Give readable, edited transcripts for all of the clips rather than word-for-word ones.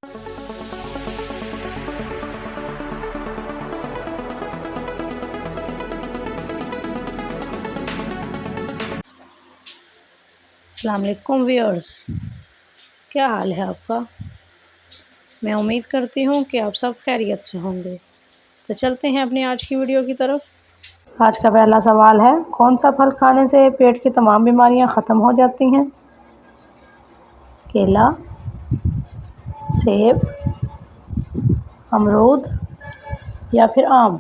अस्सलाम वालेकुम व्यूअर्स, क्या हाल है आपका। मैं उम्मीद करती हूँ कि आप सब खैरियत से होंगे। तो चलते हैं अपनी आज की वीडियो की तरफ। आज का पहला सवाल है, कौन सा फल खाने से पेट की तमाम बीमारियाँ ख़त्म हो जाती हैं। केला, सेब, अमरूद या फिर आम।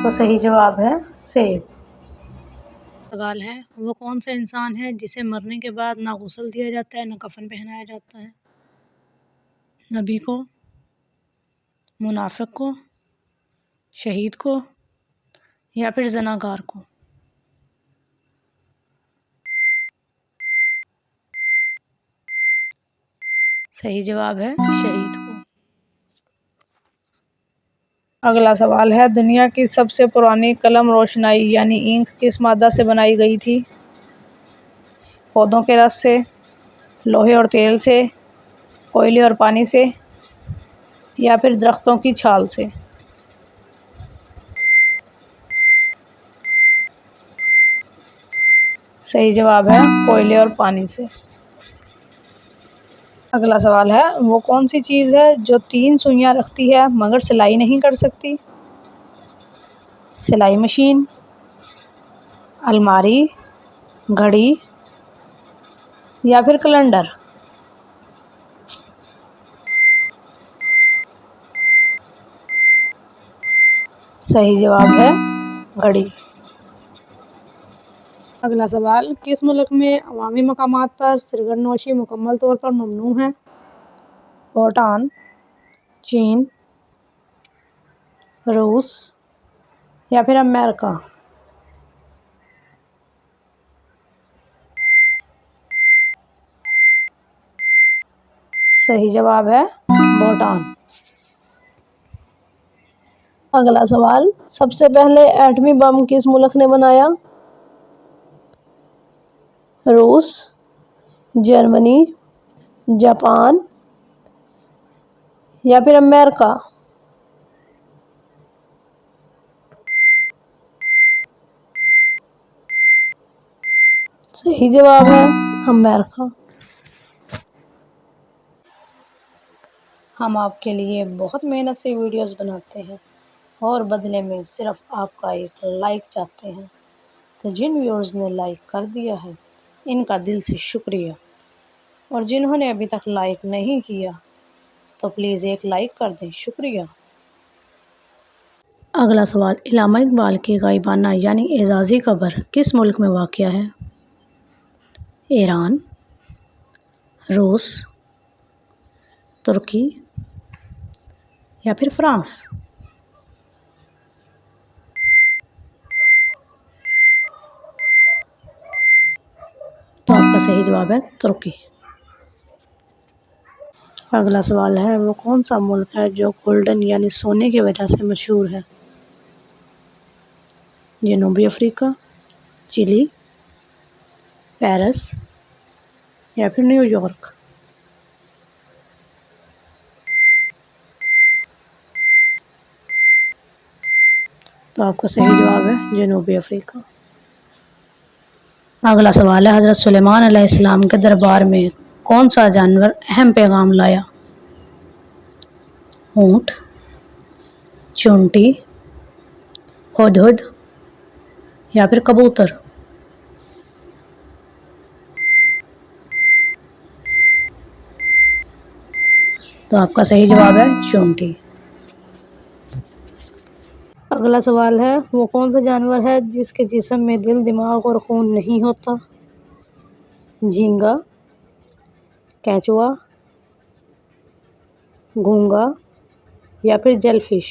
तो सही जवाब है सेब। सवाल है, वो कौन सा इंसान है जिसे मरने के बाद ना गुस्ल दिया जाता है ना कफन पहनाया जाता है। नबी को, मुनाफिक को, शहीद को या फिर जनाकार को। सही जवाब है शहीद को। अगला सवाल है, दुनिया की सबसे पुरानी कलम रोशनाई यानी इंक किस मादा से बनाई गई थी। पौधों के रस से, लोहे और तेल से, कोयले और पानी से या फिर दरख्तों की छाल से। सही जवाब है कोयले और पानी से। अगला सवाल है, वो कौन सी चीज़ है जो 3 सुइयां रखती है मगर सिलाई नहीं कर सकती। सिलाई मशीन, अलमारी, घड़ी या फिर कैलेंडर। सही जवाब है घड़ी। अगला सवाल, किस मुल्क में अवामी मकामात पर सिगरेट नोशी मुकम्मल तौर पर ममनू है। भूटान, चीन, रूस या फिर अमेरिका। सही जवाब है भूटान। अगला सवाल, सबसे पहले एटमी बम किस मुल्क ने बनाया। रूस, जर्मनी, जापान या फिर अमेरिका। सही जवाब है अमेरिका। हम आपके लिए बहुत मेहनत से वीडियोस बनाते हैं और बदले में सिर्फ आपका एक लाइक चाहते हैं। तो जिन व्यूअर्स ने लाइक कर दिया है, इनका दिल से शुक्रिया। और जिन्होंने अभी तक लाइक नहीं किया तो प्लीज़ एक लाइक कर दें, शुक्रिया। अगला सवाल, इल्लामा इकबाल की गायबाना यानी एजाज़ी कब्र किस मुल्क में वाक़या है। ईरान, रूस, तुर्की या फिर फ्रांस। तो आपका सही जवाब है तुर्की। अगला सवाल है, वो कौन सा मुल्क है जो गोल्डन यानी सोने की वजह से मशहूर है। जनूबी अफ्रीका, चिली, पेरिस या फिर न्यूयॉर्क। तो आपका सही जवाब है जनूबी अफ्रीका। अगला सवाल है, हज़रत सुलेमान अलैहिस्सलाम के दरबार में कौन सा जानवर अहम पैगाम लाया। ऊँट, चूंटी, हुदहुद या फिर कबूतर। तो आपका सही जवाब है चूंटी। अगला सवाल है, वो कौन सा जानवर है जिसके जिस्म में दिल, दिमाग और खून नहीं होता। झींगा, केंचुआ, घोंगा या फिर जेलफिश।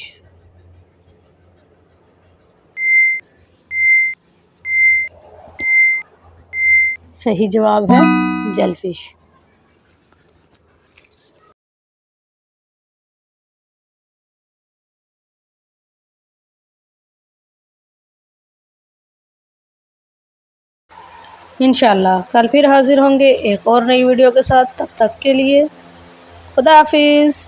सही जवाब है जेलफिश। इंशाल्लाह कल फिर हाज़िर होंगे एक और नई वीडियो के साथ। तब तक के लिए खुदा हाफिज़।